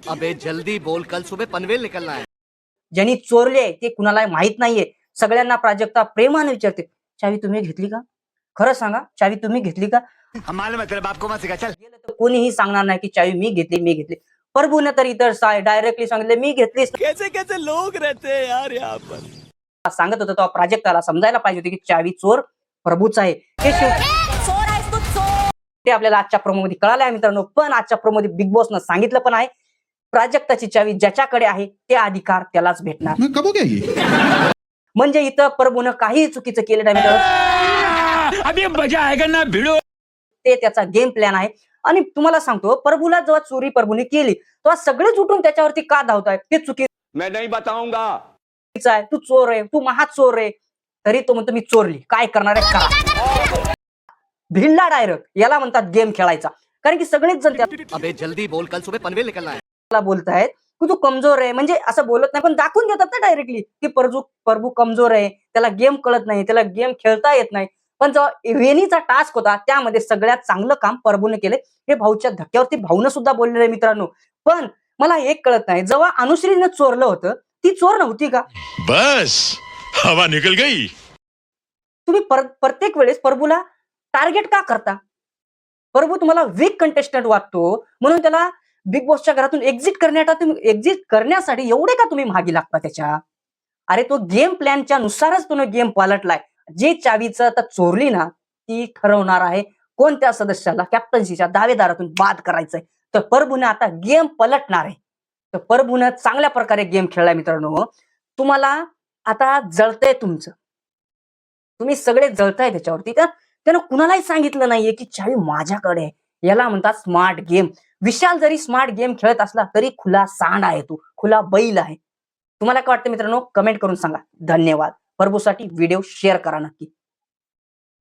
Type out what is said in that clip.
अबे जल्दी बोल, कल सुबह पनवेल निकलना है. ज्यांनी चोरले ते कुणाला माहित नाहीये. सगळ्यांना प्राजक्ता प्रेमाने विचारते, चावी तुम्ही घेतली का? खरं सांगा, चावी तुम्ही घेतली का? मालूम है तेरे बाप को मत सिखा, चल. गेलं तर कोणीही सांगणार नाही की चावी मी घेतली. प्रभूने तर इतर डायरेक्टली सांगितले मी घेतलीच. कैसे कैसे लोग रहते हैं यार यहाँ पर. सांगत होता तो प्राजक्ताला समजायला पाहिजे होती की चावी चोर प्रभूचा आहे. ते आपल्याला आजच्या प्रोमो मध्ये कळालं आहे मित्रांनो. पण आजच्या प्रोमो मध्ये बिग बॉसनं सांगितलं पण आहे, प्राजक्ताची चावी ज्याच्याकडे आहे ते अधिकार त्यालाच भेटणार. म्हणजे इथं प्रभूनं काही चुकीचं केलं नाही मित्रांनो. अभी मजा आएगा ना भिड़ो. ते त्याचा गेम प्लॅन आहे. आणि तुम्हाला सांगतो, प्रभूला जेव्हा चोरी प्रभूने केली तेव्हा सगळेच उठून त्याच्यावरती का धावतायत, ते चुकीचं मैं नहीं बताऊंगा. आहे. तू चोर आहे, तू महा चोर आहे. तरी तो म्हणतो मी चोरली, काय करणार आहे करा. भिडला डायरेक्ट. याला म्हणतात गेम खेळायचा. कारण की सगळेच जण अबे जल्दी बोल, कल सुबह पनवेल निकलना है. त्याला बोलतायत की तू कमजोर आहे. म्हणजे असं बोलत नाही पण दाखवून देतात ना डायरेक्टली की प्रभू कमजोर आहे, त्याला गेम कळत नाही, त्याला गेम खेळता येत नाही. पण जेव्हा वेणीचा टास्क होता त्यामध्ये सगळ्यात चांगलं काम प्रभूने केले. हे भाऊच्या धक्क्यावरती भाऊनं सुद्धा बोललेलं आहे मित्रांनो. पण मला एक कळत नाही, जेव्हा अनुश्रीनं चोरलं होतं ती चोर नव्हती का? बस हवा निकल गई. तुम्ही प्रत्येक वेळेस प्रभूला टार्गेट का करता? प्रभू तुम्हाला वीक कंटेस्टंट वाटतो म्हणून त्याला बिग बॉसच्या घरातून एक्झिट करण्यासाठी एवढे का तुम्ही मागे लागता त्याच्या? अरे तो गेम प्लॅनच्या नुसारच तुम्ही गेम पालटलाय. जी चावीचं आता चोरली ना ती ठरवणार आहे कोणत्या सदस्याला कॅप्टन्सीच्या दावेदारातून बाद करायचंय. तर प्रभूने आता गेम पलटणार आहे. तर प्रभूने चांगल्या प्रकारे गेम खेळलाय मित्रांनो. तुम्हाला आता जळतंय तुमचं, तुम्ही सगळे जळताय त्याच्यावरती. तर त्यानं कुणालाही सांगितलं नाहीये की चावी माझ्याकडे आहे. याला म्हणतात स्मार्ट गेम. विशाल जरी स्मार्ट गेम खेळत असला तरी खुला सांड आहे, तू खुला बैल आहे. तुम्हाला काय वाटतं मित्रांनो, कमेंट करून सांगा. धन्यवाद. प्रभूसाठी व्हिडिओ शेअर करा नक्की.